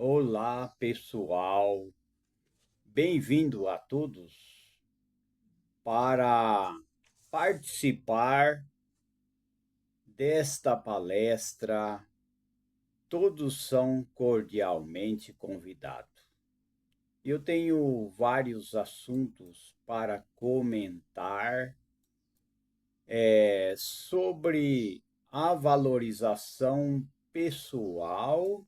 Olá, pessoal. Bem-vindo a todos para participar desta palestra. Todos são cordialmente convidados. Eu tenho vários assuntos para comentar sobre a valorização pessoal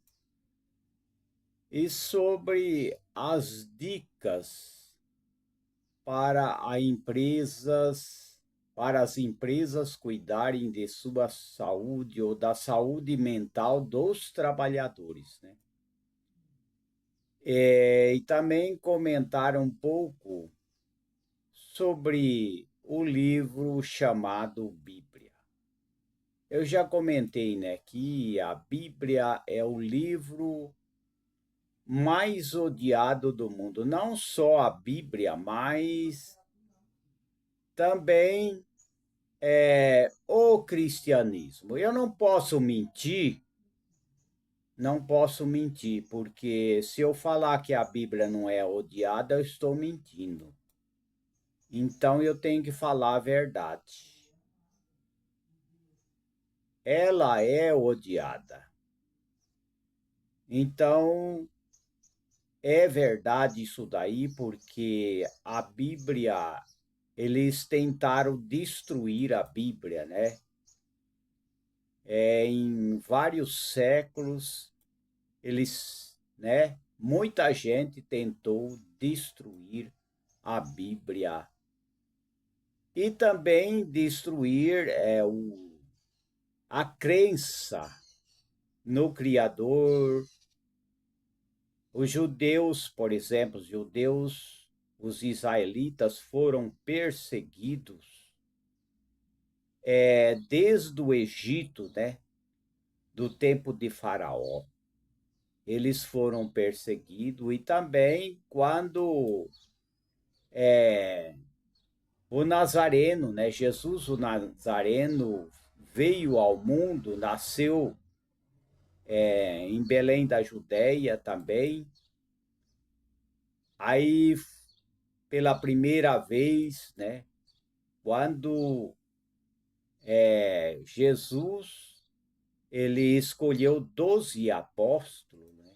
e sobre as dicas para as empresas cuidarem de sua saúde ou da saúde mental dos trabalhadores, né? E também comentar um pouco sobre o livro chamado Bíblia. Eu já comentei, né, que a Bíblia é o livro mais odiado do mundo. Não só a Bíblia, mas também o cristianismo. Eu não posso mentir, porque se eu falar que a Bíblia não é odiada, eu estou mentindo. Então eu tenho que falar a verdade. Ela é odiada. Então é verdade isso daí, porque a Bíblia, eles tentaram destruir a Bíblia, né? Em vários séculos muita gente tentou destruir a Bíblia e também destruir a crença no Criador. Os judeus, por exemplo, os israelitas foram perseguidos desde o Egito, né? Do tempo de Faraó. Eles foram perseguidos e também quando o Nazareno, né? Jesus, o Nazareno, veio ao mundo, nasceu em Belém da Judéia também. Aí, pela primeira vez, né? Quando Jesus ele escolheu 12 apóstolos, né?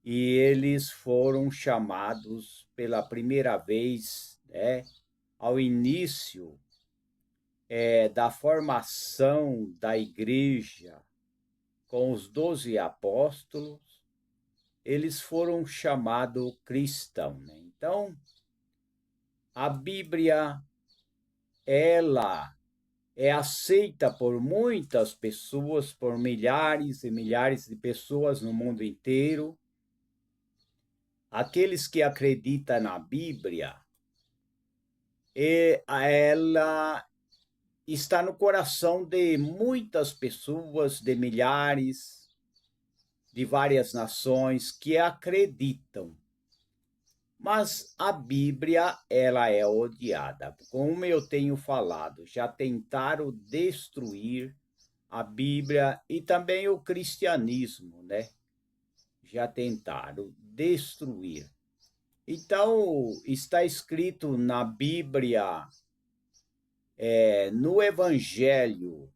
E eles foram chamados pela primeira vez, né? Ao início da formação da igreja com os 12 apóstolos, eles foram chamados cristãos, né? Então, a Bíblia, ela é aceita por muitas pessoas, por milhares e milhares de pessoas no mundo inteiro. Aqueles que acreditam na Bíblia, ela está no coração de muitas pessoas, de milhares, de várias nações que acreditam. Mas a Bíblia, ela é odiada. Como eu tenho falado, já tentaram destruir a Bíblia e também o cristianismo, né? Já tentaram destruir. Então, está escrito na Bíblia, no Evangelho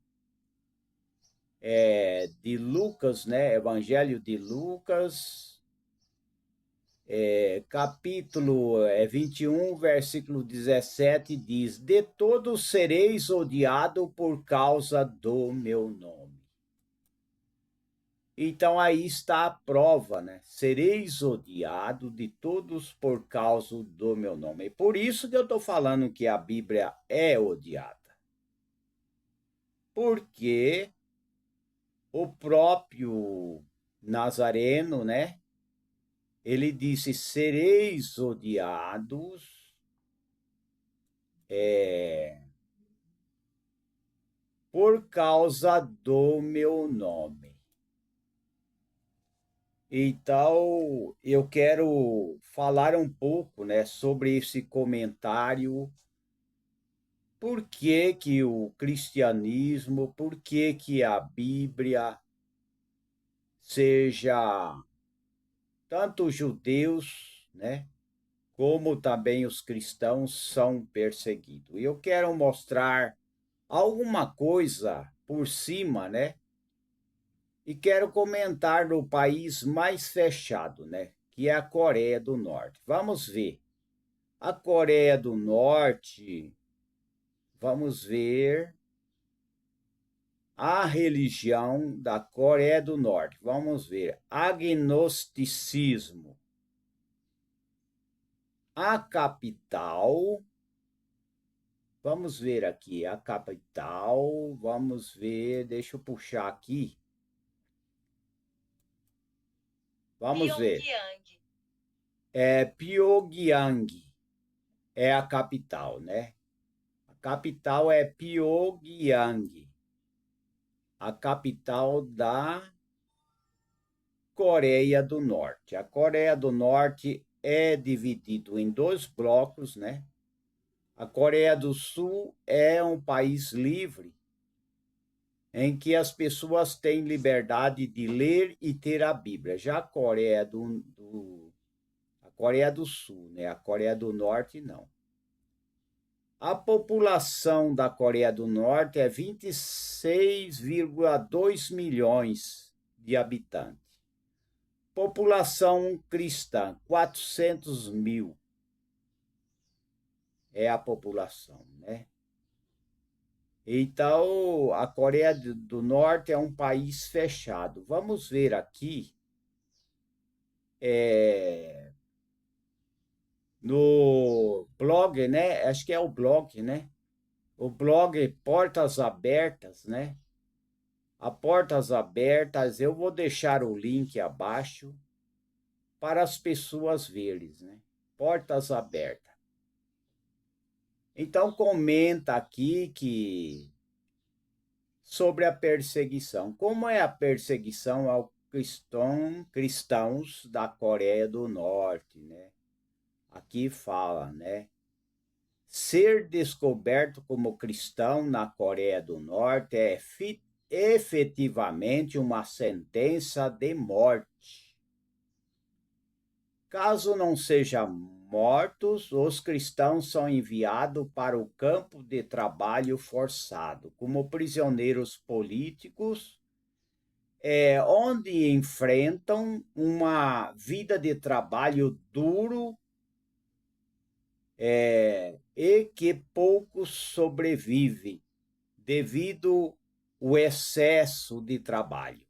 de Lucas, né? Evangelho de Lucas, capítulo 21, versículo 17, diz: De todos sereis odiado por causa do meu nome. Então aí está a prova, né? Sereis odiado de todos por causa do meu nome. É por isso que eu estou falando que a Bíblia é odiada. Porque o próprio Nazareno, né? Ele disse: sereis odiados por causa do meu nome. Então, eu quero falar um pouco, né, sobre esse comentário. Por que que o cristianismo, por que que a Bíblia seja tanto os judeus, né, como também os cristãos são perseguidos. E eu quero mostrar alguma coisa por cima, né? E quero comentar no país mais fechado, né? Que é a Coreia do Norte. Vamos ver. A Coreia do Norte, vamos ver a religião da Coreia do Norte. Vamos ver. Agnosticismo. A capital, vamos ver aqui, a capital, vamos ver, deixa eu puxar aqui. Vamos ver. É Pyongyang, é a capital, né? A capital é Pyongyang, a capital da Coreia do Norte. A Coreia do Norte é dividido em dois blocos, né? A Coreia do Sul é um país livre, em que as pessoas têm liberdade de ler e ter a Bíblia. Já a Coreia do Sul, né? A Coreia do Norte, não. A população da Coreia do Norte é 26,2 milhões de habitantes. População cristã, 400 mil é a população, né? Então, a Coreia do Norte é um país fechado. Vamos ver aqui no blog, né? Acho que é o blog, né? O blog Portas Abertas, né? A Portas Abertas, eu vou deixar o link abaixo para as pessoas verem, né? Portas Abertas. Então comenta aqui que sobre a perseguição. Como é a perseguição aos cristãos da Coreia do Norte, né? Aqui fala, né? Ser descoberto como cristão na Coreia do Norte é efetivamente uma sentença de morte. Caso não sejam mortos, os cristãos são enviados para o campo de trabalho forçado, como prisioneiros políticos, onde enfrentam uma vida de trabalho duro e que poucos sobrevivem devido ao excesso de trabalho.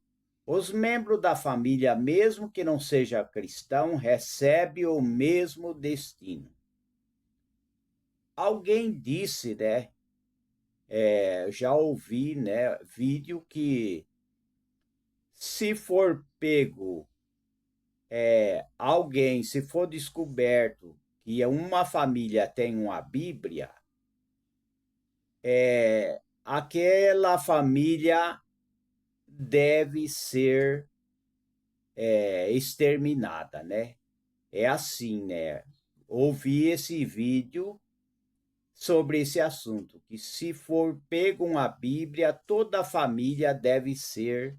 Os membros da família, mesmo que não seja cristão, recebem o mesmo destino. Alguém disse, né? Já ouvi, né? Vídeo que se for pego alguém, se for descoberto que uma família tem uma Bíblia, aquela família deve ser exterminada, né? É assim, né? Ouvi esse vídeo sobre esse assunto, que se for pego uma Bíblia, toda a família deve ser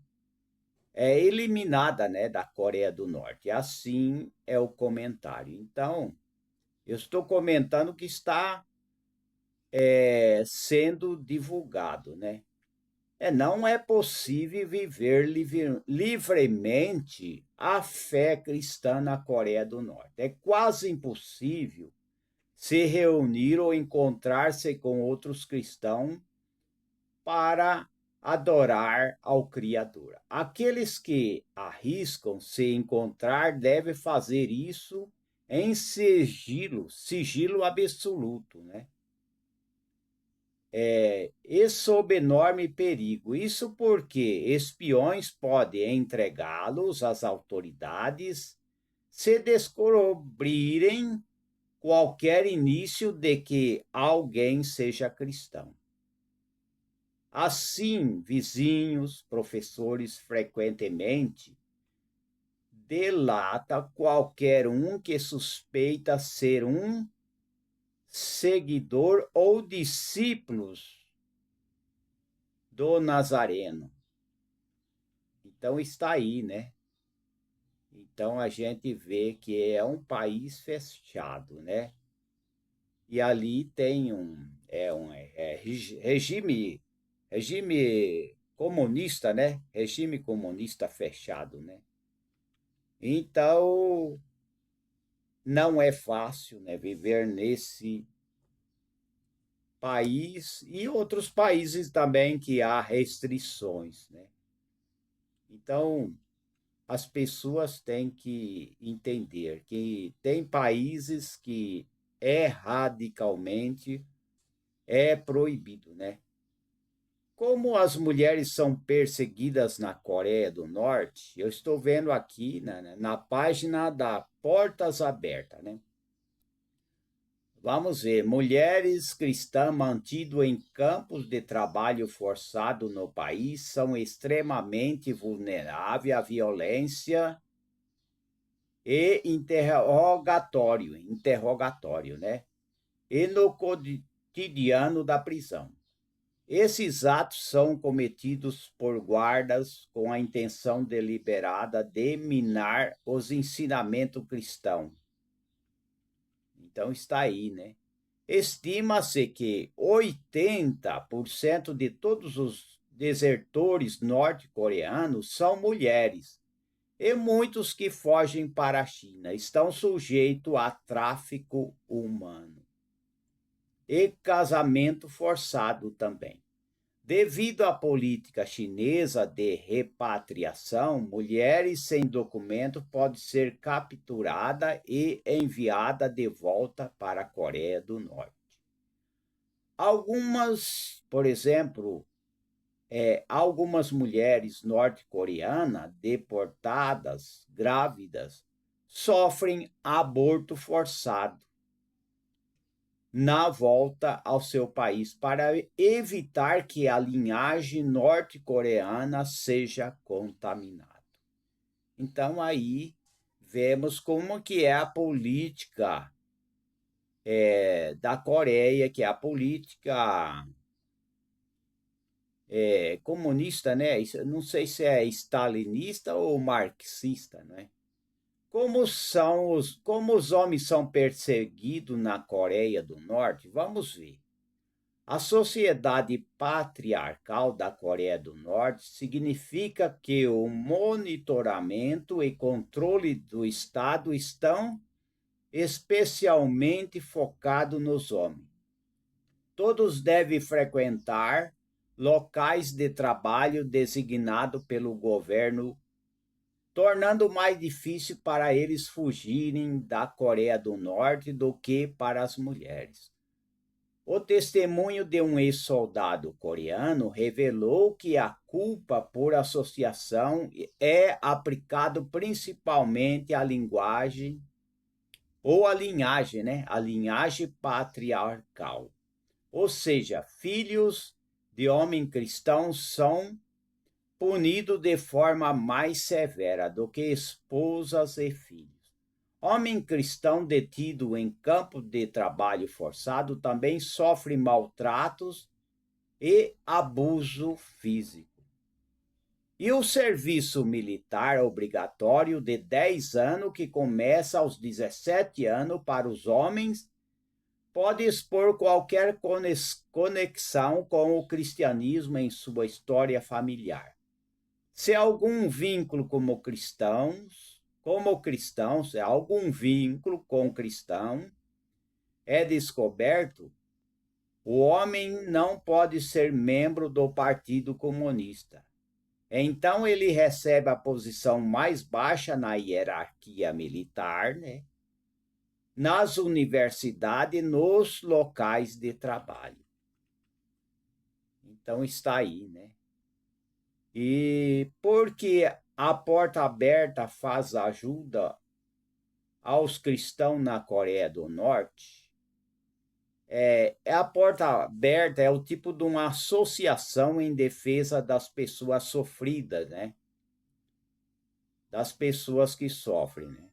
eliminada, né, da Coreia do Norte. Assim é o comentário. Então, eu estou comentando que está sendo divulgado, né? Não é possível viver livremente a fé cristã na Coreia do Norte. É quase impossível se reunir ou encontrar-se com outros cristãos para adorar ao Criador. Aqueles que arriscam se encontrar devem fazer isso em sigilo absoluto, né? E sob enorme perigo. Isso porque espiões podem entregá-los às autoridades se descobrirem qualquer início de que alguém seja cristão. Assim, vizinhos, professores frequentemente delata qualquer um que suspeita ser um seguidor ou discípulos do Nazareno. Então está aí, né? Então a gente vê que é um país fechado, né? E ali tem regime comunista, né? Regime comunista fechado, né? Então não é fácil, né, viver nesse país e outros países também que há restrições, né? Então as pessoas têm que entender que tem países que radicalmente proibido, né? Como as mulheres são perseguidas na Coreia do Norte, eu estou vendo aqui na página da Portas Abertas, né? Vamos ver, mulheres cristãs mantidas em campos de trabalho forçado no país são extremamente vulneráveis à violência e interrogatório, né? E no cotidiano da prisão. Esses atos são cometidos por guardas com a intenção deliberada de minar os ensinamentos cristãos. Então está aí, né? Estima-se que 80% de todos os desertores norte-coreanos são mulheres, e muitos que fogem para a China estão sujeitos a tráfico humano e casamento forçado também. Devido à política chinesa de repatriação, mulheres sem documento podem ser capturadas e enviadas de volta para a Coreia do Norte. Algumas, por exemplo, algumas mulheres norte-coreanas deportadas, grávidas, sofrem aborto forçado na volta ao seu país para evitar que a linhagem norte-coreana seja contaminada. Então aí vemos como que é a política da Coreia, que é a política comunista, né? Não sei se é stalinista ou marxista, né? Como os homens são perseguidos na Coreia do Norte? Vamos ver. A sociedade patriarcal da Coreia do Norte significa que o monitoramento e controle do Estado estão especialmente focados nos homens. Todos devem frequentar locais de trabalho designados pelo governo, tornando mais difícil para eles fugirem da Coreia do Norte do que para as mulheres. O testemunho de um ex-soldado coreano revelou que a culpa por associação é aplicado principalmente à linguagem ou à linhagem, né? A linhagem patriarcal. Ou seja, filhos de homem cristão são punidos de forma mais severa do que esposas e filhos. Homem cristão detido em campo de trabalho forçado também sofre maltratos e abuso físico. E o serviço militar obrigatório de 10 anos, que começa aos 17 anos para os homens, pode expor qualquer conexão com o cristianismo em sua história familiar. Se algum vínculo se algum vínculo com cristão é descoberto, o homem não pode ser membro do Partido Comunista. Então ele recebe a posição mais baixa na hierarquia militar, né? Nas universidades, nos locais de trabalho. Então está aí, né? E porque a Porta Aberta faz ajuda aos cristãos na Coreia do Norte, a Porta Aberta é o tipo de uma associação em defesa das pessoas sofridas, né? Das pessoas que sofrem, né?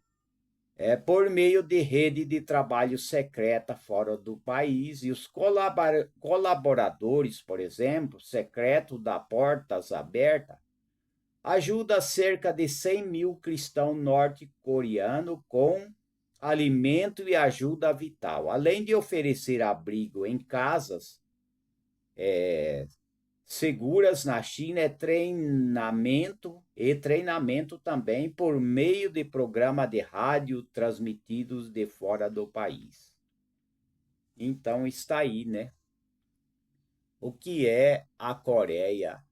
Por meio de rede de trabalho secreta fora do país, e os colaboradores, por exemplo, secretos da Portas Abertas, ajuda cerca de 100 mil cristãos norte-coreanos com alimento e ajuda vital, além de oferecer abrigo em casas seguras na China, é treinamento também por meio de programa de rádio transmitidos de fora do país. Então está aí, né? O que é a Coreia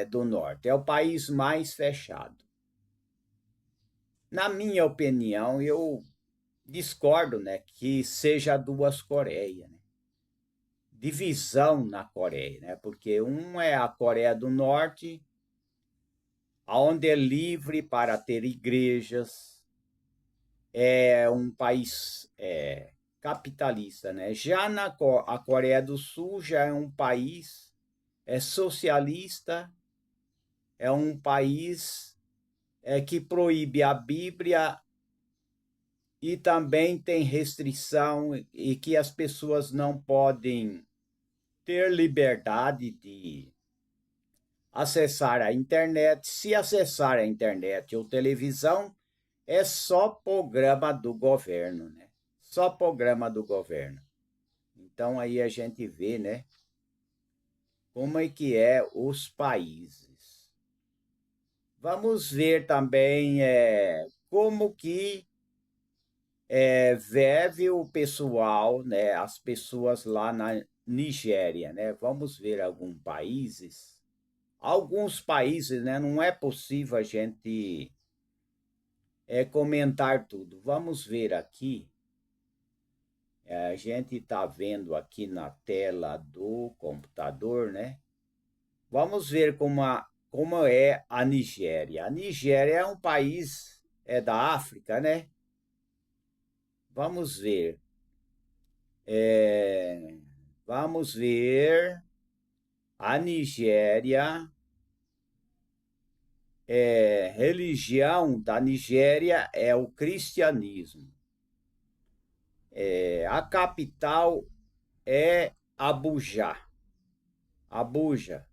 do Norte? É o país mais fechado. Na minha opinião, eu discordo, né, que seja duas Coreias, né? Divisão na Coreia, né? Porque um é a Coreia do Norte, onde é livre para ter igrejas, é um país capitalista, né? Já a Coreia do Sul já é um país socialista, é um país que proíbe a Bíblia e também tem restrição e que as pessoas não podem ter liberdade de acessar a internet. Se acessar a internet ou televisão, é só programa do governo, né? Só programa do governo. Então aí a gente vê, né, como é que é os países. Vamos ver também como que vive o pessoal, né, as pessoas lá na Nigéria, né? Vamos ver alguns países, né? Não é possível a gente comentar tudo. Vamos ver aqui. A gente está vendo aqui na tela do computador, né? Vamos ver como é a Nigéria. A Nigéria é um país da África, né? Vamos ver. Vamos ver. A Nigéria. Religião da Nigéria é o cristianismo. A capital é Abuja. Abuja.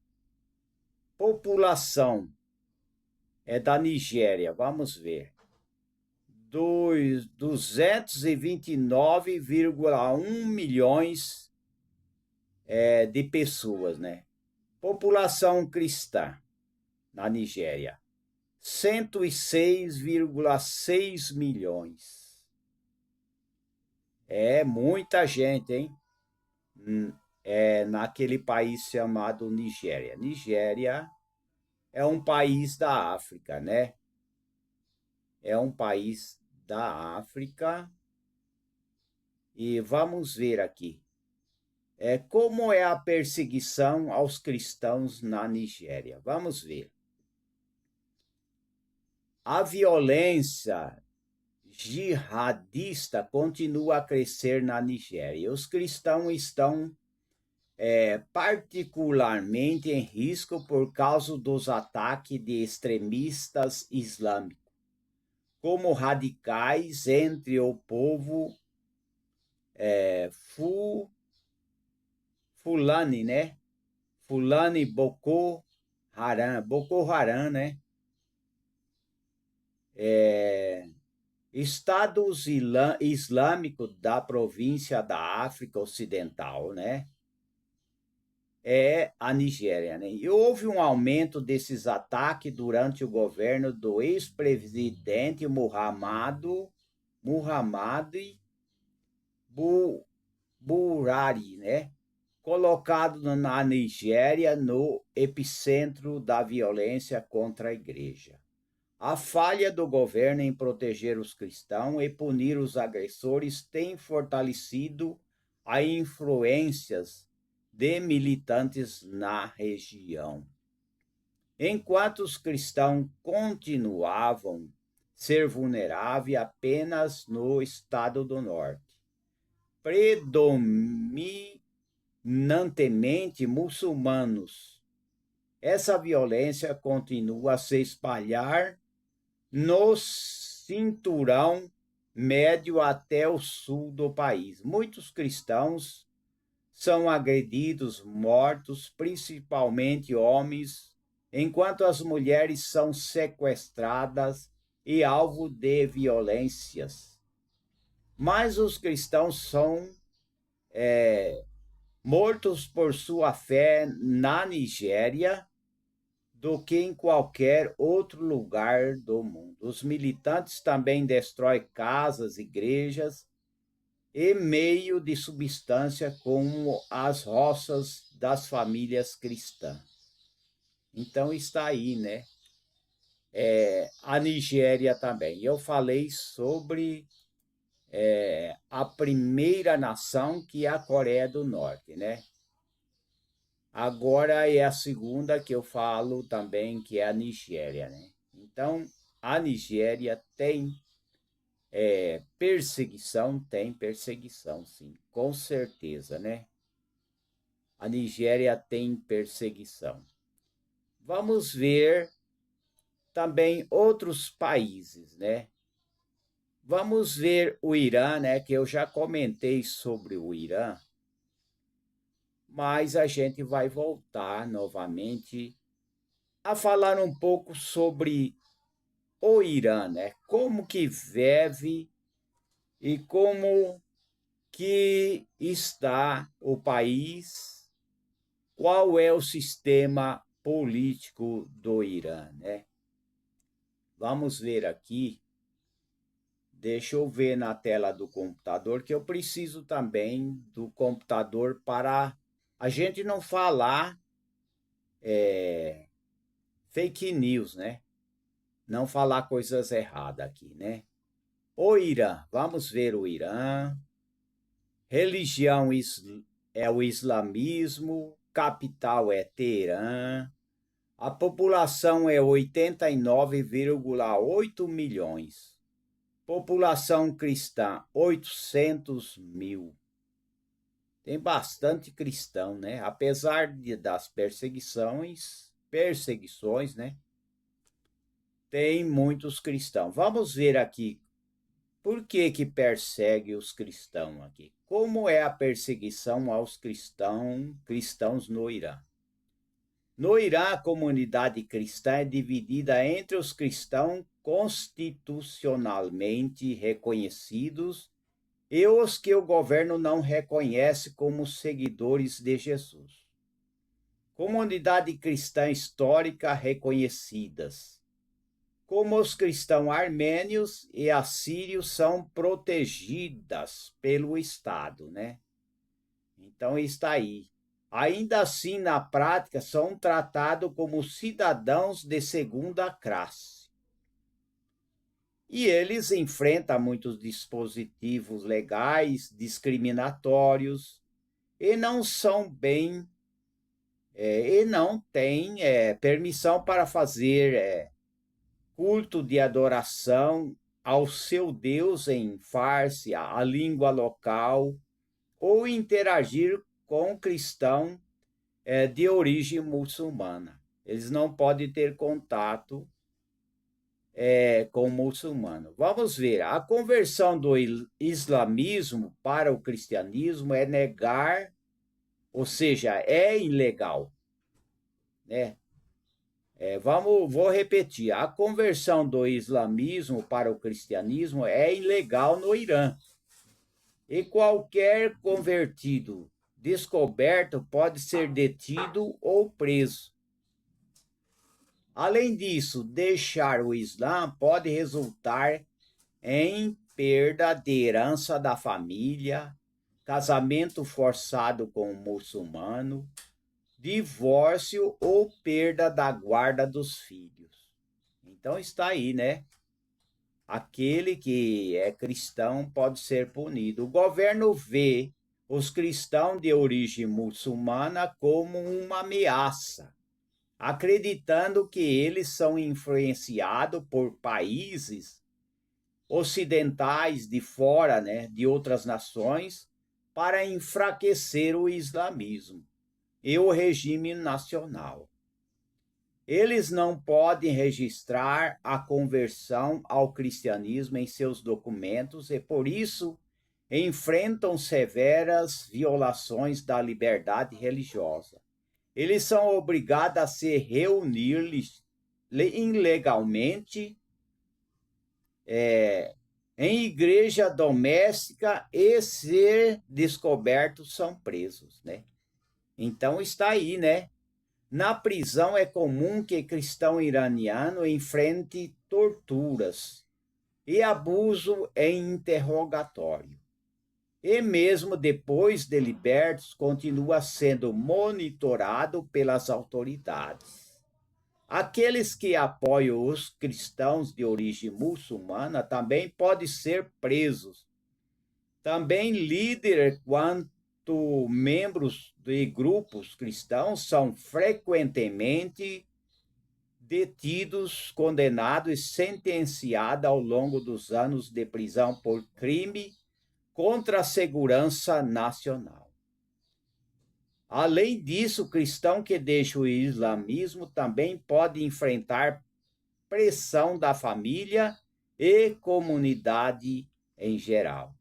População da Nigéria, vamos ver. 229,1 milhões de pessoas, né? População cristã na Nigéria, 106,6 milhões. É muita gente, hein? Naquele país chamado Nigéria. Nigéria é um país da África, né? É um país da África. E vamos ver aqui. Como é a perseguição aos cristãos na Nigéria? Vamos ver. A violência jihadista continua a crescer na Nigéria. Os cristãos estão particularmente em risco por causa dos ataques de extremistas islâmicos, como radicais entre o povo Fulani, né? Fulani Boko Haram, né? Estados Islâmicos da província da África Ocidental, né? É a Nigéria, né? E houve um aumento desses ataques durante o governo do ex-presidente Muhammadu Buhari, né? Colocado na Nigéria no epicentro da violência contra a igreja. A falha do governo em proteger os cristãos e punir os agressores tem fortalecido as influências de militantes na região. Enquanto os cristãos continuavam a ser vulneráveis apenas no estado do norte, predominantemente muçulmanos, essa violência continua a se espalhar no cinturão médio até o sul do país. Muitos cristãos são agredidos, mortos, principalmente homens enquanto as mulheres são sequestradas e alvo de violências. Mas os cristãos são mortos por sua fé na Nigéria do que em qualquer outro lugar do mundo. Os militantes também destroem casas, igrejas e meio de substância como as roças das famílias cristãs. Então está aí, né? A Nigéria também. Eu falei sobre a primeira nação, que é a Coreia do Norte, né? Agora é a segunda que eu falo também, que é a Nigéria, né? Então, a Nigéria tem perseguição, sim, com certeza, né? A Nigéria tem perseguição. Vamos ver também outros países, né? Vamos ver o Irã, né? Que eu já comentei sobre o Irã, mas a gente vai voltar novamente a falar um pouco sobre o Irã, né? Como que vive e como que está o país, qual é o sistema político do Irã, né? Vamos ver aqui. Deixa eu ver na tela do computador, que eu preciso também do computador para a gente não falar fake news, né? Não falar coisas erradas aqui, né? O Irã, vamos ver o Irã. Religião é o islamismo, capital é Teherã, a população é 89,8 milhões, população cristã 800 mil. Tem bastante cristão, né? Apesar das perseguições, né? Tem muitos cristãos. Vamos ver aqui por que persegue os cristãos aqui. Como é a perseguição aos cristãos no Irã? No Irã, a comunidade cristã é dividida entre os cristãos constitucionalmente reconhecidos e os que o governo não reconhece como seguidores de Jesus. Comunidade cristã histórica reconhecidas, como os cristãos armênios e assírios são protegidas pelo Estado, né? Então está aí. Ainda assim, na prática, são tratados como cidadãos de segunda classe. E eles enfrentam muitos dispositivos legais discriminatórios e não são bem e não têm permissão para fazer culto de adoração ao seu Deus em Farsi, a língua local, ou interagir com cristão de origem muçulmana. Eles não podem ter contato com o muçulmano. Vamos ver, a conversão do islamismo para o cristianismo é negar, ou seja, é ilegal, né? Vou repetir, a conversão do islamismo para o cristianismo é ilegal no Irã. E qualquer convertido descoberto pode ser detido ou preso. Além disso, deixar o Islã pode resultar em perda de herança da família, casamento forçado com um muçulmano, divórcio ou perda da guarda dos filhos. Então está aí, né? Aquele que é cristão pode ser punido. O governo vê os cristãos de origem muçulmana como uma ameaça, acreditando que eles são influenciados por países ocidentais de fora, né, de outras nações, para enfraquecer o islamismo e o regime nacional. Eles não podem registrar a conversão ao cristianismo em seus documentos e, por isso, enfrentam severas violações da liberdade religiosa. eles são obrigados a se reunir ilegalmente em igreja doméstica e ser descobertos são presos, né? Então está aí, né? Na prisão é comum que cristão iraniano enfrente torturas e abuso em interrogatório. E mesmo depois de libertos, continua sendo monitorado pelas autoridades. Aqueles que apoiam os cristãos de origem muçulmana também podem ser presos. Também líderes quanto membros de grupos cristãos são frequentemente detidos, condenados e sentenciados ao longo dos anos de prisão por crime contra a segurança nacional. Além disso, o cristão que deixa o islamismo também pode enfrentar pressão da família e comunidade em geral.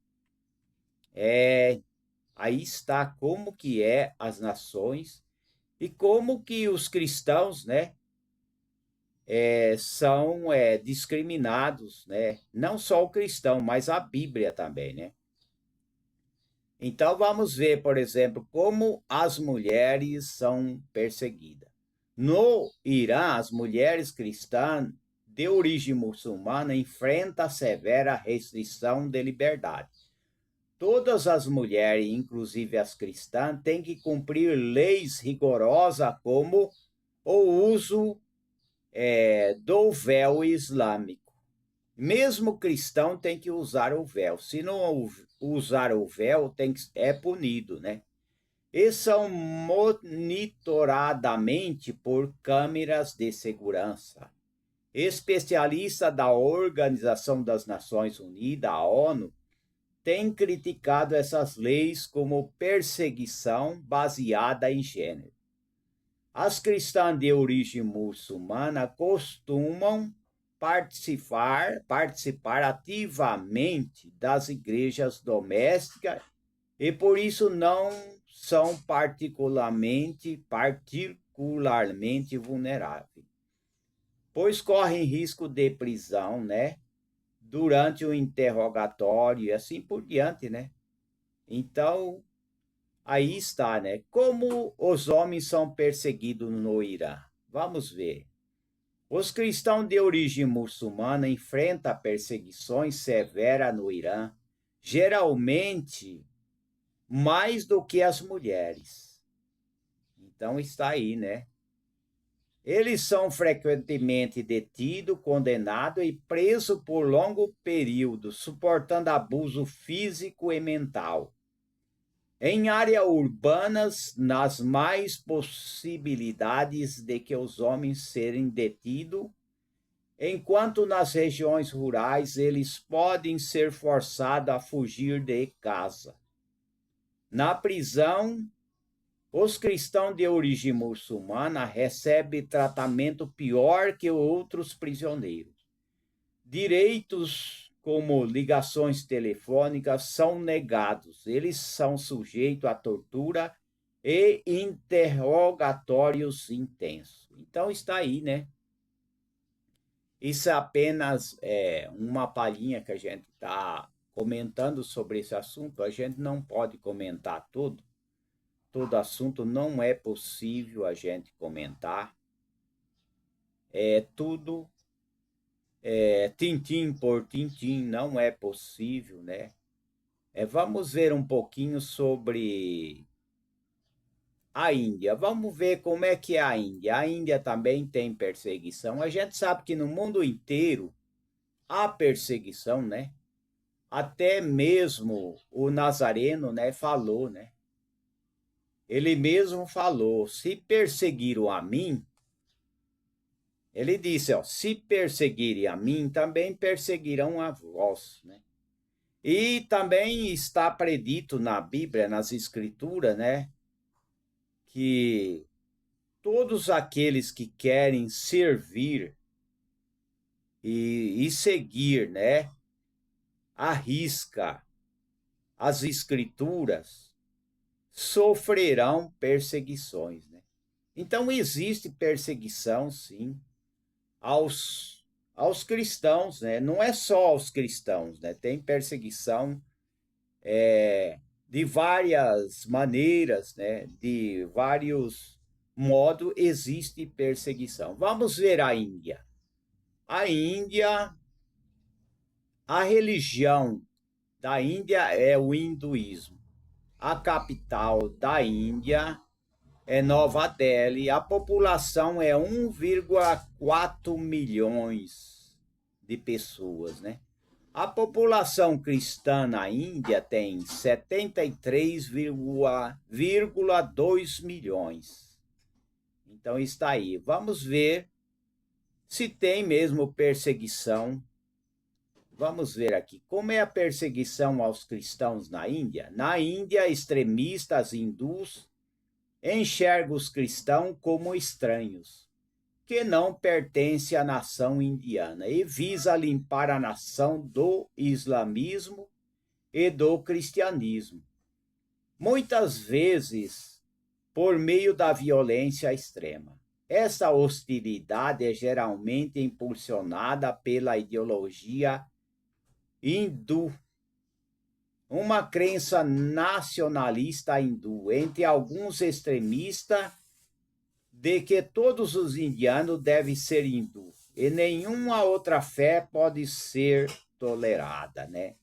Aí está como que as nações e como que os cristãos, né, são discriminados, né? Não só o cristão, mas a Bíblia também, né? Então vamos ver, por exemplo, como as mulheres são perseguidas. No Irã, as mulheres cristãs de origem muçulmana enfrentam severa restrição de liberdade. Todas as mulheres, inclusive as cristãs, têm que cumprir leis rigorosas como o uso do véu islâmico. Mesmo cristão tem que usar o véu. Se não usar o véu, é punido, né? E são monitoradamente por câmeras de segurança. Especialistas da Organização das Nações Unidas, a ONU, têm criticado essas leis como perseguição baseada em gênero. As cristãs de origem muçulmana costumam participar ativamente das igrejas domésticas e por isso não são particularmente vulneráveis, pois correm risco de prisão, né, durante o interrogatório e assim por diante, né? Então, aí está, né? Como os homens são perseguidos no Irã? Vamos ver. Os cristãos de origem muçulmana enfrentam perseguições severas no Irã, geralmente mais do que as mulheres. Então está aí, né? Eles são frequentemente detidos, condenados e presos por longo período, suportando abuso físico e mental. Em áreas urbanas, nas mais possibilidades de que os homens serem detidos, enquanto nas regiões rurais eles podem ser forçados a fugir de casa. Na prisão, os cristãos de origem muçulmana recebem tratamento pior que outros prisioneiros. Direitos como ligações telefônicas são negados. Eles são sujeitos a tortura e interrogatórios intensos. Então está aí, né? Isso é apenas uma palhinha que a gente está comentando sobre esse assunto. A gente não pode comentar tudo. Todo assunto não é possível a gente comentar. Tudo tintim por tintim, não é possível, né? Vamos ver um pouquinho sobre a Índia. Vamos ver como é que é a Índia. A Índia também tem perseguição. A gente sabe que no mundo inteiro há perseguição, né? Até mesmo o Nazareno, né, falou, né? Ele mesmo falou: se perseguiram a mim, ele disse, ó, se perseguirem a mim, também perseguirão a vós, né? E também está predito na Bíblia, nas Escrituras, né, que todos aqueles que querem servir e seguir, né, à risca as Escrituras, sofrerão perseguições, né? Então existe perseguição, sim, aos cristãos, né? Não é só aos cristãos, né? Tem perseguição de várias maneiras, né? De vários modos existe perseguição. Vamos ver a Índia. A Índia, a religião da Índia é o hinduísmo. A capital da Índia é Nova Delhi. A população é 1,4 milhões de pessoas, né? A população cristã na Índia tem 73,2 milhões. Então está aí. Vamos ver se tem mesmo perseguição. Vamos ver aqui. Como é a perseguição aos cristãos na Índia? Na Índia, extremistas hindus enxergam os cristãos como estranhos, que não pertencem à nação indiana, e visa limpar a nação do islamismo e do cristianismo, muitas vezes por meio da violência extrema. Essa hostilidade é geralmente impulsionada pela ideologia hindu, uma crença nacionalista hindu entre alguns extremistas de que todos os indianos devem ser hindus e nenhuma outra fé pode ser tolerada, né?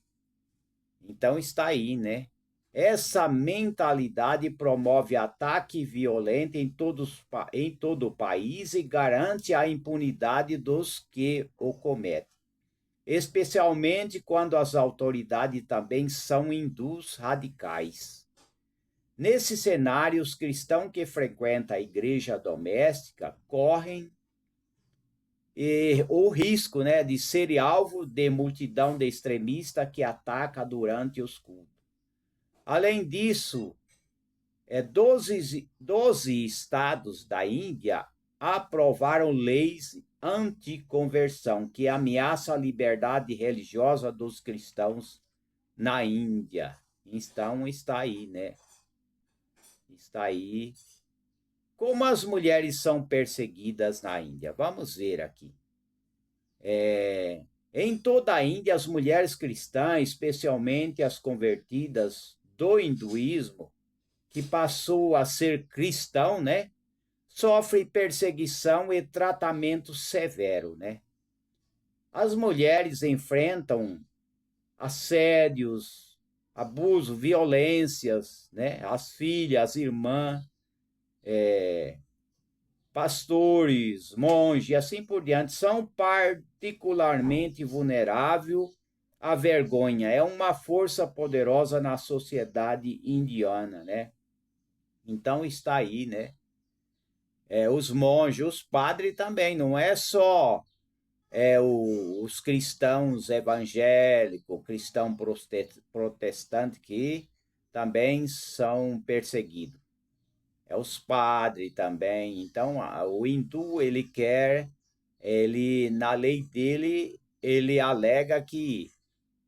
Então está aí, né? Essa mentalidade promove ataque violento em todo o país e garante a impunidade dos que o cometem, especialmente quando as autoridades também são hindus radicais. Nesse cenário, os cristãos que frequentam a igreja doméstica correm o risco, né, de ser alvo de multidão de extremistas que ataca durante os cultos. Além disso, 12 estados da Índia aprovaram leis anticonversão que ameaçam a liberdade religiosa dos cristãos na Índia. Então está aí, né? Está aí. Como as mulheres são perseguidas na Índia? Vamos ver aqui. Em toda a Índia, as mulheres cristãs, especialmente as convertidas do hinduísmo, que passou a ser cristão, né, sofrem perseguição e tratamento severo, né? As mulheres enfrentam assédios, abuso, violências, né? As filhas, as irmãs, pastores, monges e assim por diante são particularmente vulneráveis à vergonha. É uma força poderosa na sociedade indiana, né? Então está aí, né? Os monges, os padres também, não é só os cristãos evangélicos, cristão protestante que também são perseguidos. Os padres também. Então, o hindu, na lei dele, ele alega que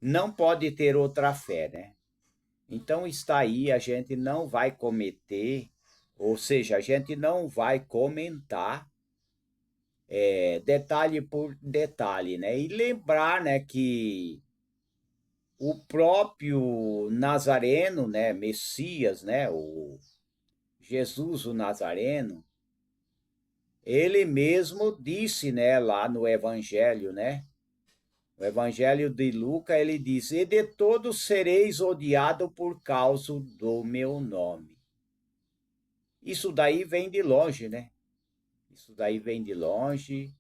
não pode ter outra fé, né? Então está aí, a gente não vai cometer, ou seja, a gente não vai comentar detalhe por detalhe, né? E lembrar, né, que o próprio Nazareno, né, Messias, né, o Jesus o Nazareno, ele mesmo disse, né, lá no Evangelho, né? No Evangelho de Lucas, ele diz: "E de todos sereis odiado por causa do meu nome." Isso daí vem de longe, né? Isso daí vem de longe,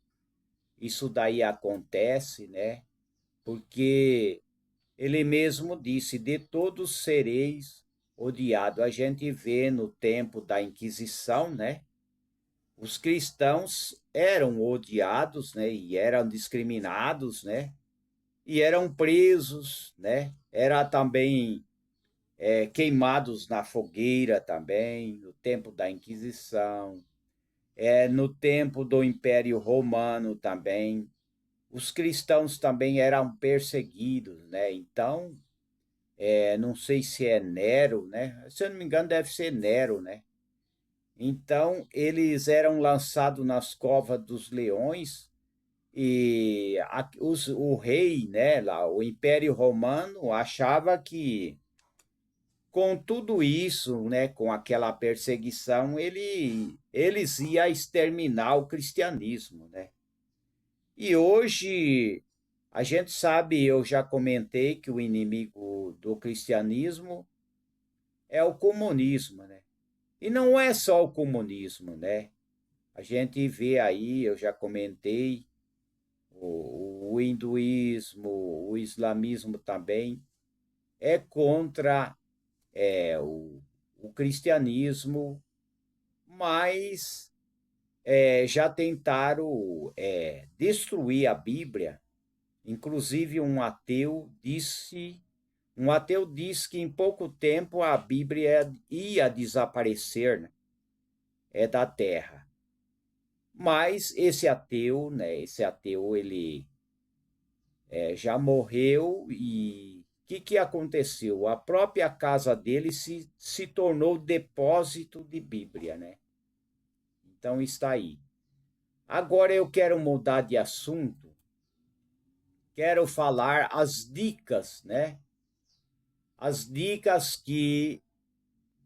isso daí acontece, né? Porque ele mesmo disse: "De todos sereis odiado." A gente vê no tempo da Inquisição, né? Os cristãos eram odiados, né? E eram discriminados, né? E eram presos, né? Era também queimados na fogueira também, no tempo da Inquisição, no tempo do Império Romano também. Os cristãos também eram perseguidos, né? Então, não sei se é Nero, né? Se eu não me engano, deve ser Nero, né? Então, eles eram lançados nas covas dos leões e o rei, né, lá, o Império Romano, achava que com tudo isso, né, com aquela perseguição, eles iam exterminar o cristianismo, né? E hoje a gente sabe, eu já comentei que o inimigo do cristianismo é o comunismo, né? E não é só o comunismo, né? A gente vê aí, eu já comentei, o hinduísmo, o islamismo também é contra o cristianismo, mas já tentaram destruir a Bíblia. Inclusive um ateu disse que em pouco tempo a Bíblia ia desaparecer, né, da Terra. Mas esse ateu, né, ele já morreu e o que aconteceu? A própria casa dele se tornou depósito de Bíblia, né? Então está aí. Agora eu quero mudar de assunto, quero falar as dicas, né? As dicas que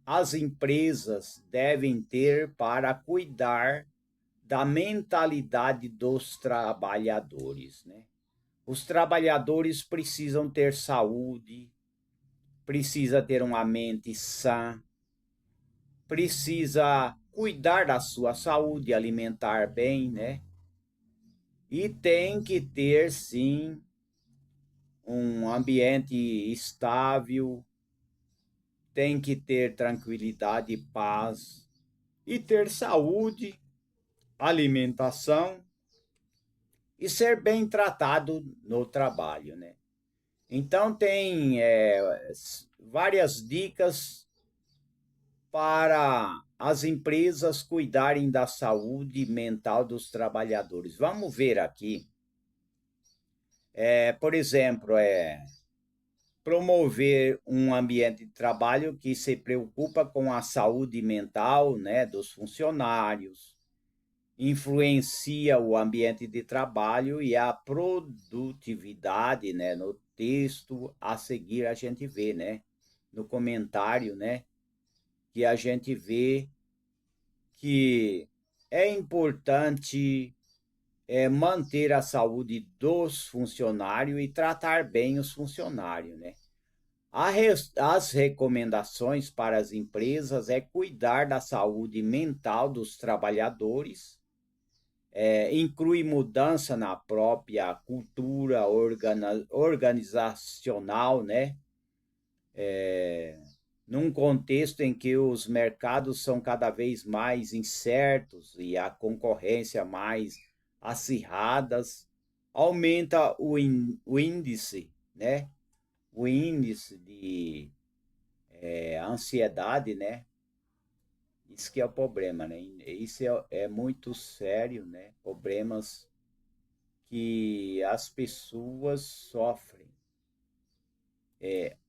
as empresas devem ter para cuidar da mentalidade dos trabalhadores, né? Os trabalhadores precisam ter saúde, precisa ter uma mente sã, precisa cuidar da sua saúde, alimentar bem, né? E tem que ter, sim, um ambiente estável, tem que ter tranquilidade e paz, e ter saúde, alimentação e ser bem tratado no trabalho, né? Então tem várias dicas para as empresas cuidarem da saúde mental dos trabalhadores. Vamos ver aqui. Por exemplo, promover um ambiente de trabalho que se preocupa com a saúde mental, né, dos funcionários, influencia o ambiente de trabalho e a produtividade, né, no texto a seguir a gente vê, né, no comentário, né, que a gente vê que é importante manter a saúde dos funcionários e tratar bem os funcionários, né? As recomendações para as empresas é cuidar da saúde mental dos trabalhadores, inclui mudança na própria cultura organizacional, né? Num contexto em que os mercados são cada vez mais incertos e a concorrência mais acirradas, aumenta o índice, né? O índice de ansiedade, né? Isso que é o problema, né? Isso é muito sério, né? Problemas que as pessoas sofrem,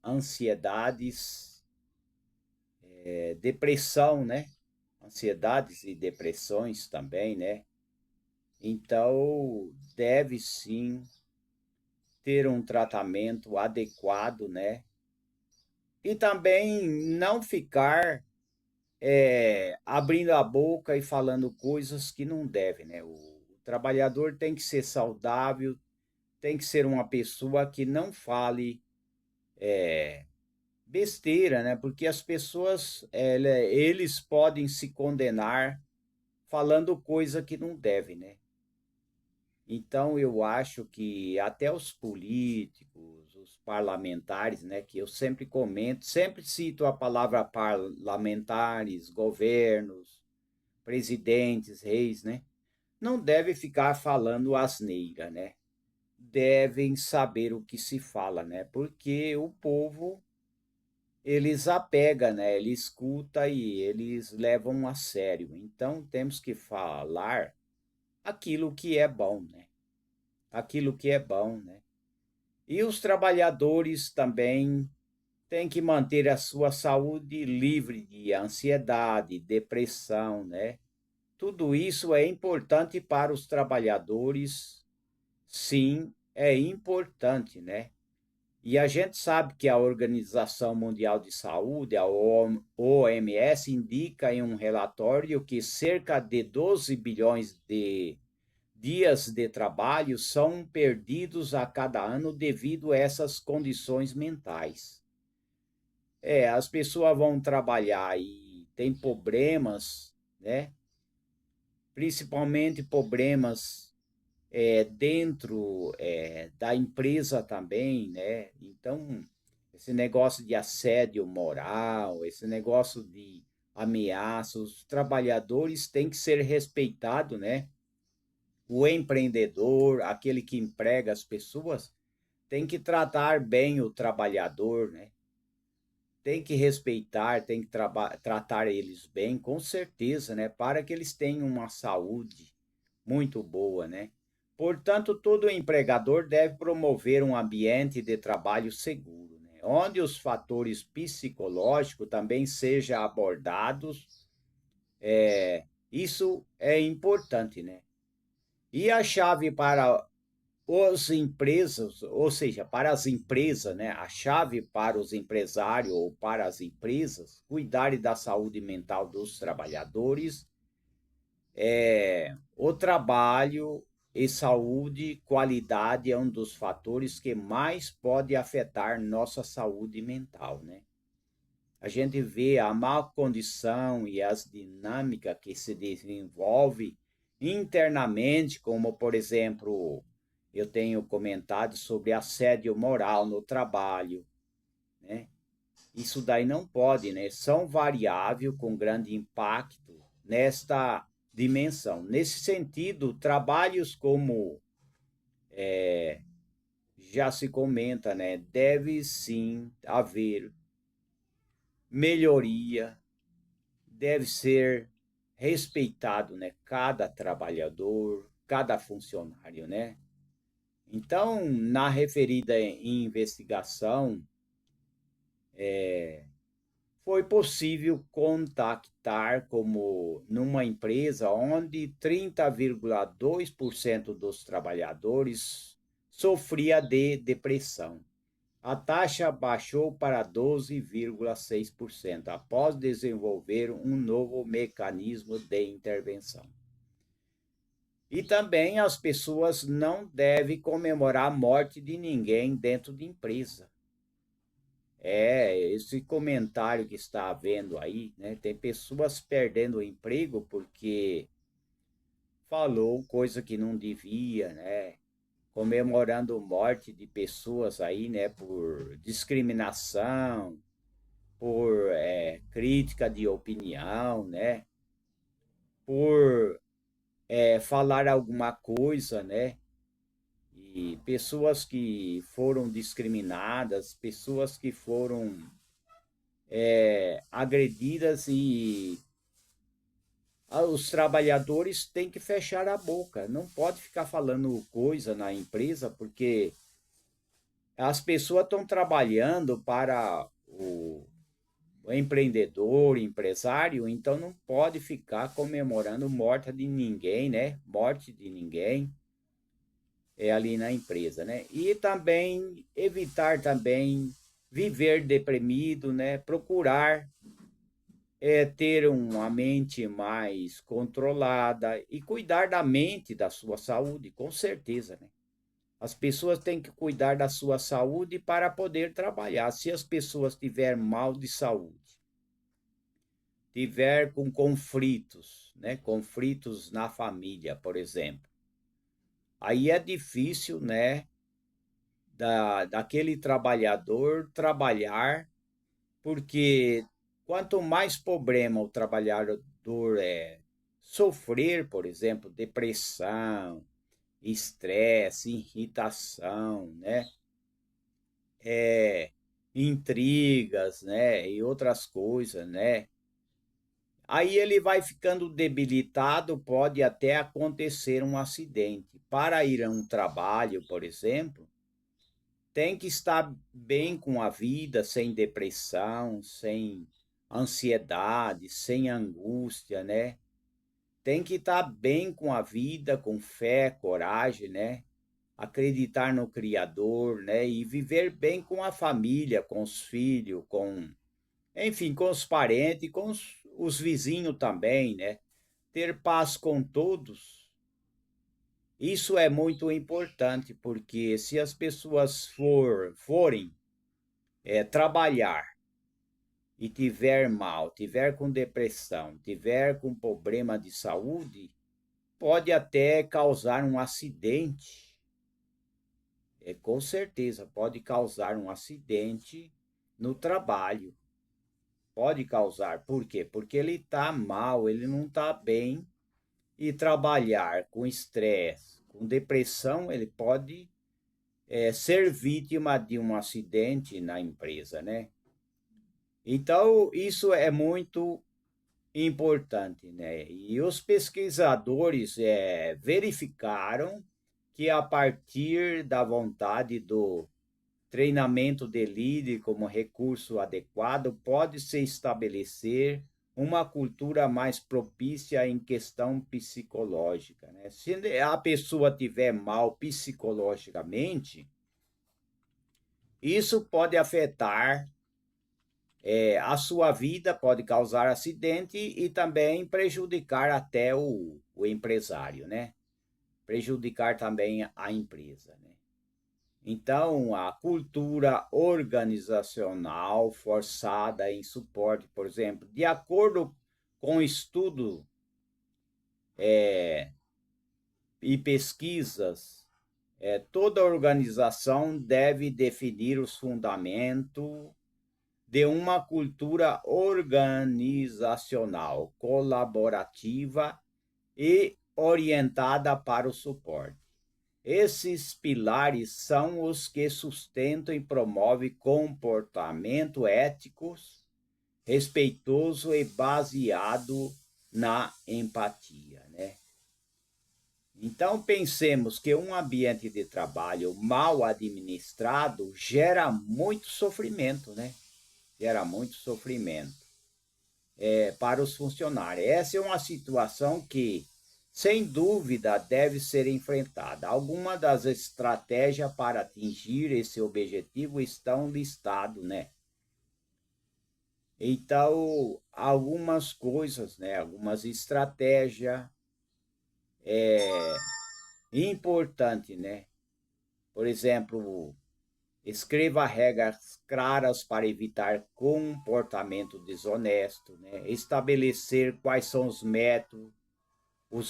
ansiedades, depressão, né? Ansiedades e depressões também, né? Então, deve sim ter um tratamento adequado, né? E também não ficar abrindo a boca e falando coisas que não deve, né? O trabalhador tem que ser saudável, tem que ser uma pessoa que não fale besteira, né? Porque as pessoas, eles podem se condenar falando coisa que não deve, né? Então eu acho que até os políticos, os parlamentares, né, que eu sempre comento, sempre cito a palavra parlamentares, governos, presidentes, reis, né? Não deve ficar falando asneira, né? Devem saber o que se fala, né? Porque o povo eles apega, né? Ele escuta e eles levam a sério. Então temos que falar aquilo que é bom, né? Aquilo que é bom, né? E os trabalhadores também tem que manter a sua saúde livre de ansiedade, depressão, né? Tudo isso é importante para os trabalhadores, sim, é importante, né? E a gente sabe que a Organização Mundial de Saúde, a OMS, indica em um relatório que cerca de 12 bilhões de dias de trabalho são perdidos a cada ano devido a essas condições mentais. As pessoas vão trabalhar e tem problemas, né? Principalmente problemas dentro da empresa também, né? Então, esse negócio de assédio moral, esse negócio de ameaças, os trabalhadores têm que ser respeitados, né? O empreendedor, aquele que emprega as pessoas, tem que tratar bem o trabalhador, né? Tem que respeitar, tem que tratar eles bem, com certeza, né? Para que eles tenham uma saúde muito boa, né? Portanto, todo empregador deve promover um ambiente de trabalho seguro, né? Onde os fatores psicológicos também sejam abordados. Isso é importante, né? E a chave para as empresas, ou seja, para as empresas, né? A chave para os empresários ou para as empresas cuidarem da saúde mental dos trabalhadores o trabalho e saúde, qualidade é um dos fatores que mais pode afetar nossa saúde mental, né? A gente vê a má condição e as dinâmicas que se desenvolve internamente, como por exemplo, eu tenho comentado sobre assédio moral no trabalho, né? Isso daí não pode, né? São variáveis com grande impacto nesta dimensão. Nesse sentido, trabalhos como já se comenta, né? Deve sim haver melhoria, deve ser respeitado, né? Cada trabalhador, cada funcionário, né? Então, na referida investigação, foi possível contactar como numa empresa onde 30,2% dos trabalhadores sofria de depressão. A taxa baixou para 12,6% após desenvolver um novo mecanismo de intervenção. E também as pessoas não devem comemorar a morte de ninguém dentro de empresa. Esse comentário que está havendo aí, né? Tem pessoas perdendo o emprego porque falou coisa que não devia, né? Comemorando morte de pessoas aí, né? Por discriminação, por crítica de opinião, né? Por falar alguma coisa, né? E pessoas que foram discriminadas, pessoas que foram agredidas e os trabalhadores têm que fechar a boca, não pode ficar falando coisa na empresa, porque as pessoas estão trabalhando para o empreendedor, empresário, então não pode ficar comemorando morte de ninguém, né? Morte de ninguém ali na empresa, né? E também evitar também viver deprimido, né? Procurar ter uma mente mais controlada e cuidar da mente, da sua saúde, com certeza, né? As pessoas têm que cuidar da sua saúde para poder trabalhar. Se as pessoas tiverem mal de saúde, tiver com conflitos, né? Conflitos na família, por exemplo, aí é difícil, né? Daquele trabalhador trabalhar, porque quanto mais problema o trabalhador sofrer, por exemplo, depressão, estresse, irritação, né? Intrigas, né? E outras coisas, né? Aí ele vai ficando debilitado, pode até acontecer um acidente. Para ir a um trabalho, por exemplo, tem que estar bem com a vida, sem depressão, sem ansiedade, sem angústia, né? Tem que estar bem com a vida, com fé, coragem, né? Acreditar no Criador, né? E viver bem com a família, com os filhos, enfim, com os parentes, com os vizinhos também, né? Ter paz com todos. Isso é muito importante, porque se as pessoas forem trabalhar e tiver mal, tiver com depressão, tiver com problema de saúde, pode até causar um acidente. Com certeza, pode causar um acidente no trabalho. Pode causar. Por quê? Porque ele está mal, ele não está bem. E trabalhar com estresse, com depressão, ele pode ser vítima de um acidente na empresa, né? Então, isso é muito importante, né? E os pesquisadores verificaram que a partir da vontade do treinamento de líder como recurso adequado, pode-se estabelecer uma cultura mais propícia em questão psicológica, né? Se a pessoa tiver mal psicologicamente, isso pode afetar a sua vida, pode causar acidente e também prejudicar até o empresário, né? Prejudicar também a empresa, né? Então, a cultura organizacional forçada em suporte, por exemplo, de acordo com estudo e pesquisas, toda organização deve definir os fundamentos de uma cultura organizacional colaborativa e orientada para o suporte. Esses pilares são os que sustentam e promovem comportamento éticos, respeitoso e baseado na empatia, né? Então pensemos que um ambiente de trabalho mal administrado gera muito sofrimento, né? Gera muito sofrimento para os funcionários. Essa é uma situação que, sem dúvida, deve ser enfrentada. Algumas das estratégias para atingir esse objetivo estão listadas, né? Então, algumas coisas, né? Algumas estratégias importantes, né? Por exemplo, escreva regras claras para evitar comportamento desonesto, né? Estabelecer quais são os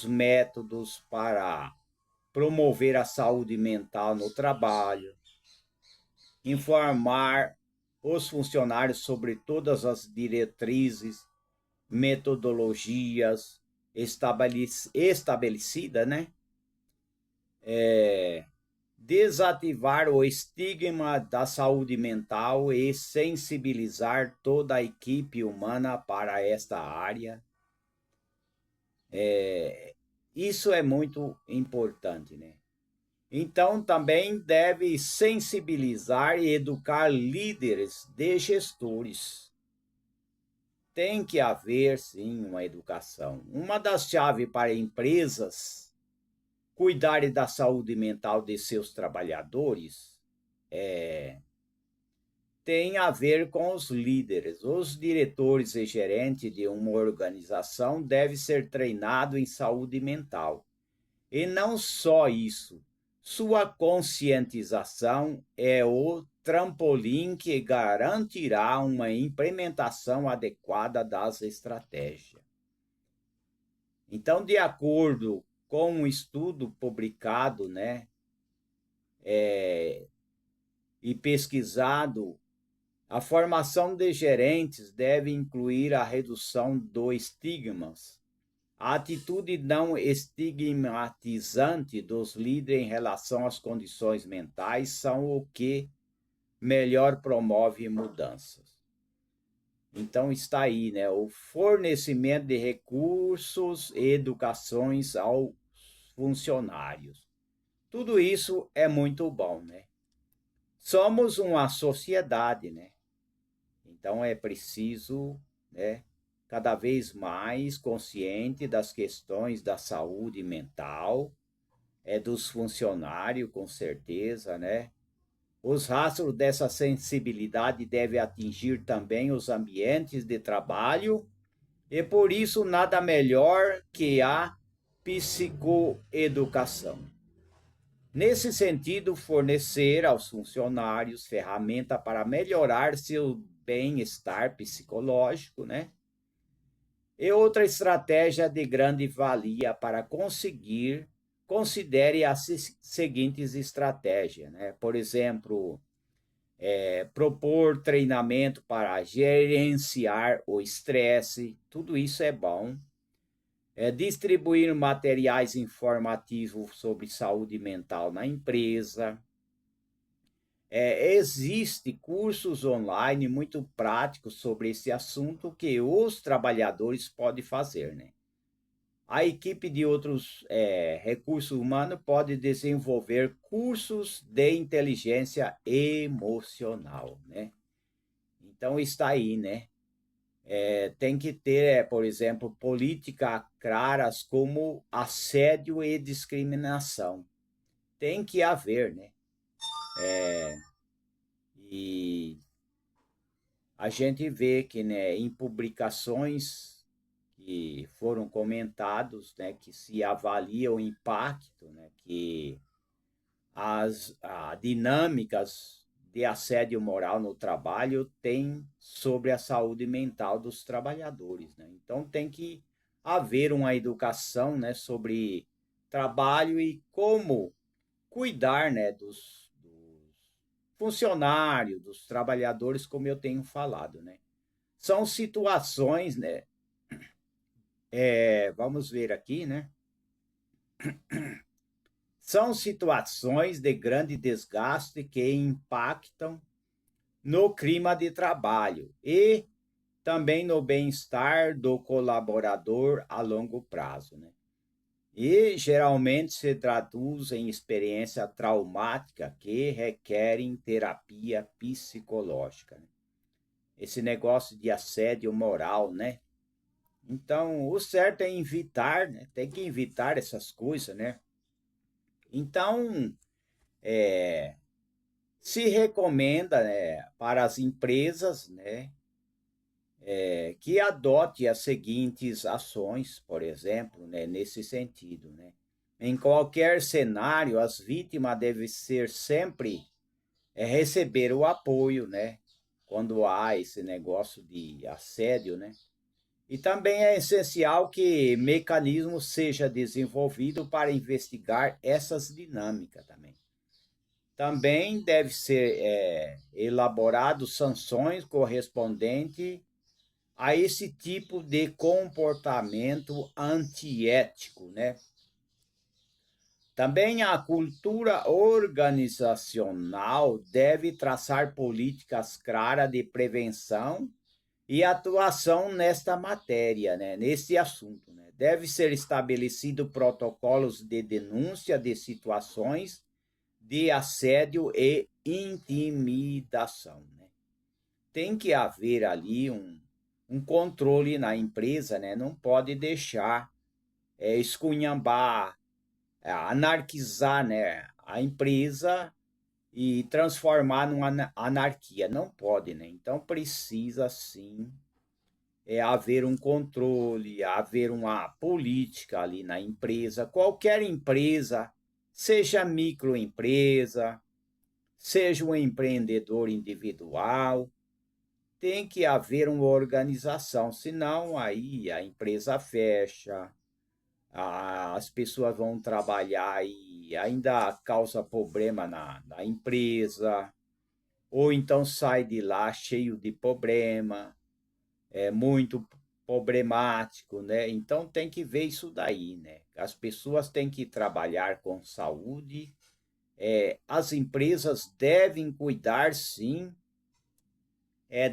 métodos para promover a saúde mental no trabalho, informar os funcionários sobre todas as diretrizes, metodologias estabelecidas, né? Desativar o estigma da saúde mental e sensibilizar toda a equipe humana para esta área. Isso é muito importante, né? Então, também deve sensibilizar e educar líderes de gestores. Tem que haver, sim, uma educação. Uma das chaves para empresas cuidarem da saúde mental de seus trabalhadores tem a ver com os líderes. Os diretores e gerentes de uma organização devem ser treinados em saúde mental. E não só isso, sua conscientização é o trampolim que garantirá uma implementação adequada das estratégias. Então, de acordo com um estudo publicado, né, e pesquisado, a formação de gerentes deve incluir a redução do estigmas. A atitude não estigmatizante dos líderes em relação às condições mentais são o que melhor promove mudanças. Então está aí, né, o fornecimento de recursos e educações aos funcionários. Tudo isso é muito bom, né? somos uma sociedade, né? Então é preciso, né, cada vez mais consciente das questões da saúde mental, dos funcionários, com certeza, né? Os rastros dessa sensibilidade devem atingir também os ambientes de trabalho, e por isso nada melhor que a psicoeducação. Nesse sentido, fornecer aos funcionários ferramenta para melhorar seu bem-estar psicológico, né? E outra estratégia de grande valia para conseguir, considere as seguintes estratégias, né? Por exemplo, propor treinamento para gerenciar o estresse, tudo isso é bom. Distribuir materiais informativos sobre saúde mental na empresa. Existe cursos online muito práticos sobre esse assunto que os trabalhadores podem fazer, né? A equipe de outros recursos humanos pode desenvolver cursos de inteligência emocional, né? Então está aí, né? Tem que ter, por exemplo, políticas claras como assédio e discriminação. Tem que haver, né? E a gente vê que, né, em publicações que foram comentados, né, que se avalia o impacto, né, que as dinâmicas de assédio moral no trabalho têm sobre a saúde mental dos trabalhadores, né? Então tem que haver uma educação, né, sobre trabalho e como cuidar, né, dos funcionários, dos trabalhadores, como eu tenho falado, né? São situações, né? Vamos ver aqui, né? São situações de grande desgaste que impactam no clima de trabalho e também no bem-estar do colaborador a longo prazo, né? E geralmente se traduz em experiência traumática que requerem terapia psicológica, né? Esse negócio de assédio moral, né? Então, o certo é evitar, né? Tem que evitar essas coisas, né? Então, se recomenda, né, para as empresas, né, que adote as seguintes ações, por exemplo, né, nesse sentido, né? Em qualquer cenário, as vítimas devem ser sempre receber o apoio, né? Quando há esse negócio de assédio, né? E também é essencial que mecanismo seja desenvolvido para investigar essas dinâmicas também. Também deve ser elaborado sanções correspondentes a esse tipo de comportamento antiético, né? Também a cultura organizacional deve traçar políticas claras de prevenção e atuação nesta matéria, né? Nesse assunto, né? Deve ser estabelecido protocolos de denúncia de situações de assédio e intimidação, né? Tem que haver ali um controle na empresa, né? Não pode deixar esculhambar, anarquizar, né, a empresa e transformar numa anarquia. Não pode, né? Então precisa sim haver um controle, haver uma política ali na empresa. Qualquer empresa, seja microempresa, seja um empreendedor individual, tem que haver uma organização, senão aí a empresa fecha, as pessoas vão trabalhar e ainda causa problema na empresa, ou então sai de lá cheio de problema, é muito problemático, né? Então tem que ver isso daí, né? As pessoas têm que trabalhar com saúde, as empresas devem cuidar, sim,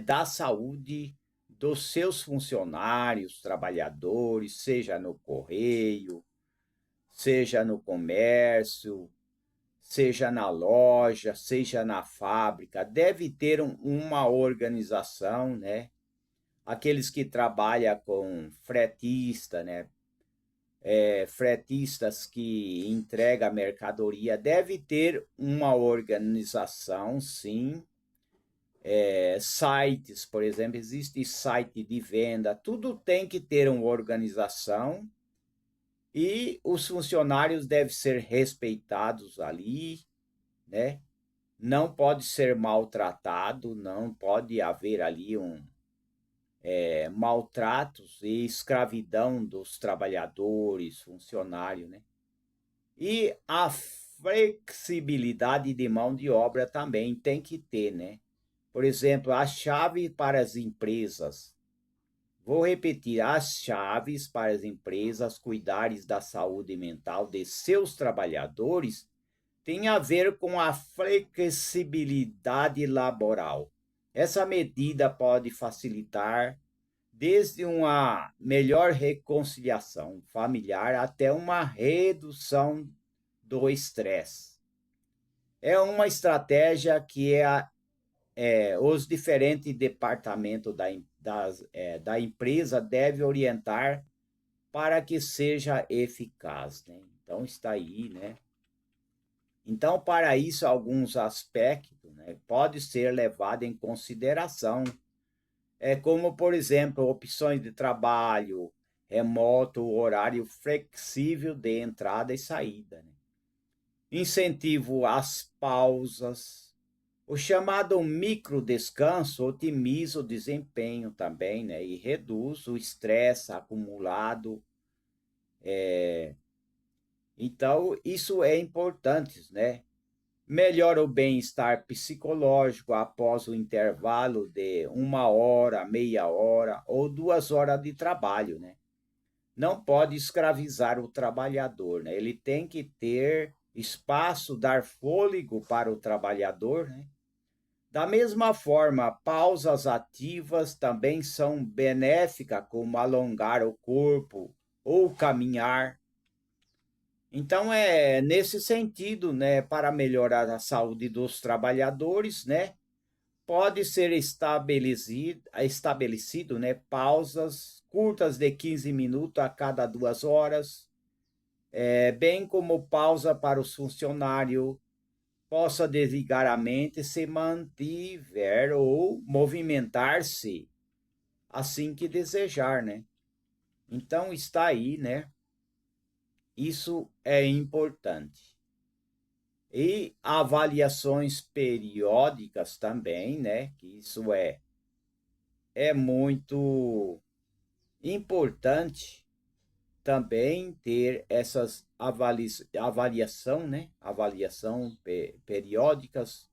da saúde dos seus funcionários, trabalhadores, seja no correio, seja no comércio, seja na loja, seja na fábrica, deve ter uma organização, né? Aqueles que trabalham com fretista, né? Fretistas que entregam a mercadoria, deve ter uma organização, sim. Sites, por exemplo, existe site de venda, tudo tem que ter uma organização e os funcionários devem ser respeitados ali, né? Não pode ser maltratado, não pode haver ali maltratos e escravidão dos trabalhadores, funcionários, né? E a flexibilidade de mão de obra também tem que ter, né? Por exemplo, a chave para as empresas. Vou repetir: as chaves para as empresas cuidarem da saúde mental de seus trabalhadores tem a ver com a flexibilidade laboral. Essa medida pode facilitar desde uma melhor reconciliação familiar até uma redução do estresse. É uma estratégia que os diferentes departamentos da empresa devem orientar para que seja eficaz, né? Então está aí, né? Então, para isso, alguns aspectos, né, podem ser levados em consideração, como, por exemplo, opções de trabalho remoto, horário flexível de entrada e saída, né? Incentivo às pausas, o chamado microdescanso otimiza o desempenho também, né, e reduz o estresse acumulado. Então, isso é importante, né? Melhora o bem-estar psicológico após o intervalo de 1 hora, meia hora ou 2 horas de trabalho, né? Não pode escravizar o trabalhador, né? Ele tem que ter espaço, dar fôlego para o trabalhador, né? Da mesma forma, pausas ativas também são benéficas, como alongar o corpo ou caminhar. Então, é nesse sentido, né, para melhorar a saúde dos trabalhadores, né, pode ser estabelecido, né, pausas curtas de 15 minutos a cada 2 horas, bem como pausa para os funcionários possa desligar a mente se mantiver ou movimentar-se assim que desejar, né? Então está aí, né? Isso é importante. E avaliações periódicas também, né? Que isso é muito importante também ter essas avaliação, né? Avaliação periódicas.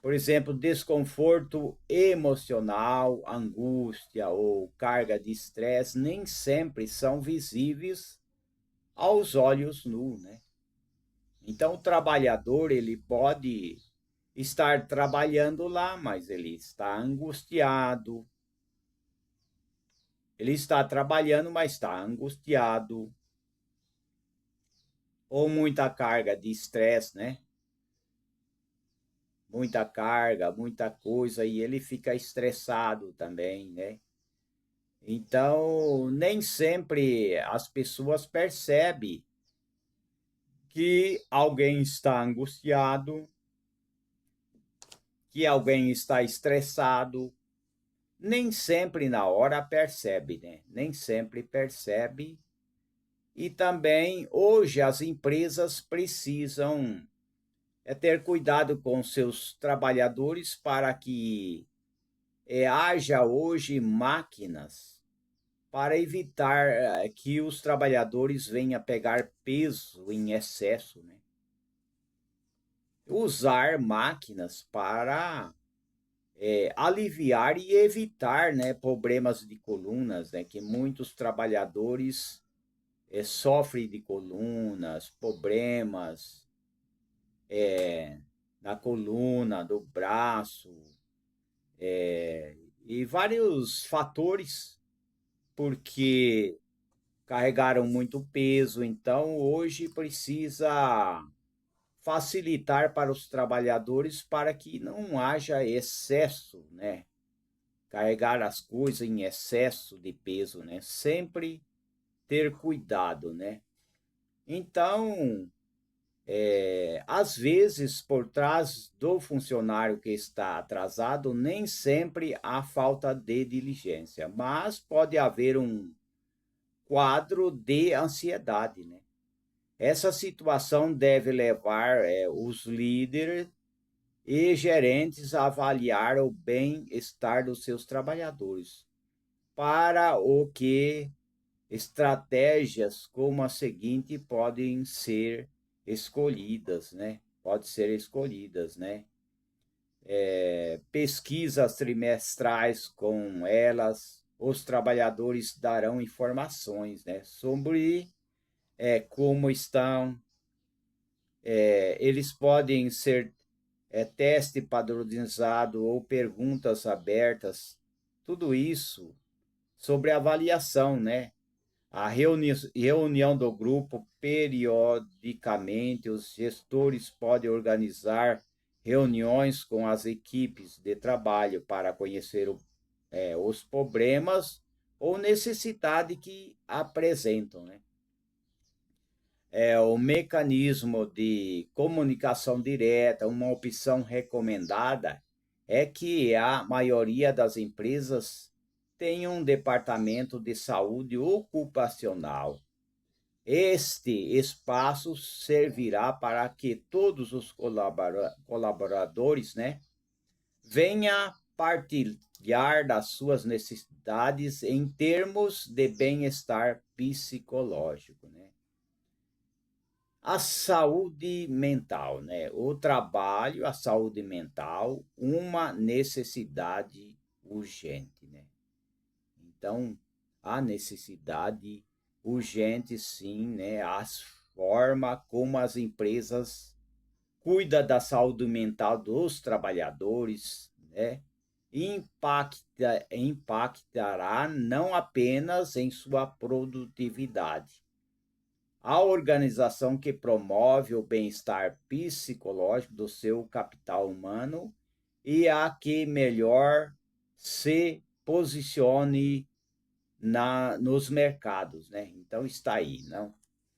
Por exemplo, desconforto emocional, angústia ou carga de estresse nem sempre são visíveis aos olhos nus, né? Então, o trabalhador, ele pode estar trabalhando lá, mas ele está angustiado. Ele está trabalhando, mas está angustiado. Ou muita carga de estresse, né? Muita carga, muita coisa, e ele fica estressado também, né? Então, nem sempre as pessoas percebem que alguém está angustiado, que alguém está estressado. Nem sempre na hora percebe, né? Nem sempre percebe. E também, hoje, as empresas precisam ter cuidado com seus trabalhadores para que haja hoje máquinas para evitar que os trabalhadores venham a pegar peso em excesso, né? Usar máquinas para aliviar e evitar, né, problemas de colunas, né, que muitos trabalhadores sofrem de colunas, problemas na coluna, do braço, e vários fatores, porque carregaram muito peso, então hoje precisa facilitar para os trabalhadores para que não haja excesso, né? Carregar as coisas em excesso de peso, né? Sempre ter cuidado, né? Então, às vezes, por trás do funcionário que está atrasado, nem sempre há falta de diligência, mas pode haver um quadro de ansiedade, né? Essa situação deve levar os líderes e gerentes a avaliar o bem-estar dos seus trabalhadores, para o que estratégias como a seguinte podem ser escolhidas, né? Pode ser escolhidas, né? Pesquisas trimestrais com elas, os trabalhadores darão informações, né? Sobre como estão. Eles podem ser teste padronizado ou perguntas abertas, tudo isso sobre avaliação, né? A reunião do grupo periodicamente, os gestores podem organizar reuniões com as equipes de trabalho para conhecer os problemas ou necessidade que apresentam, né? O mecanismo de comunicação direta, uma opção recomendada é que a maioria das empresas tem um departamento de saúde ocupacional. Este espaço servirá para que todos os colaboradores, né, venham partilhar das suas necessidades em termos de bem-estar psicológico, né? A saúde mental, né? O trabalho, a saúde mental, uma necessidade urgente, né? Então, a necessidade urgente, sim, né? As forma como as empresas cuidam da saúde mental dos trabalhadores, né? Impactará não apenas em sua produtividade. A organização que promove o bem-estar psicológico do seu capital humano e a que melhor se posicione nos mercados, né? Então está aí, não?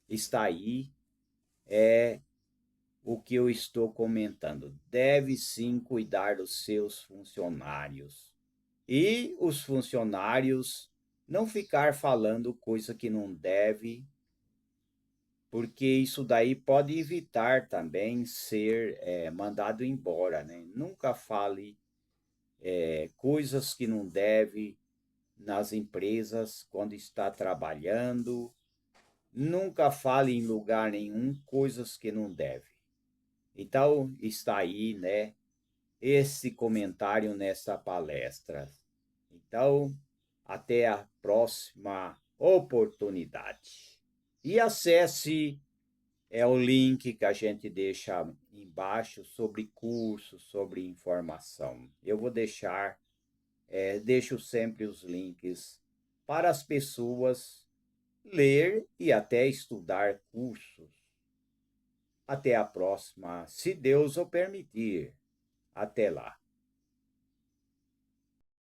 Está aí o que eu estou comentando. Deve sim cuidar dos seus funcionários. E os funcionários não ficar falando coisa que não deve, porque isso daí pode evitar também ser mandado embora, né? Nunca fale coisas que não deve nas empresas quando está trabalhando. Nunca fale em lugar nenhum coisas que não deve. Então, está aí, né, esse comentário nessa palestra. Então, até a próxima oportunidade. E acesse o link que a gente deixa embaixo sobre cursos, sobre informação. Eu vou deixo sempre os links para as pessoas ler e até estudar cursos. Até a próxima, se Deus o permitir. Até lá.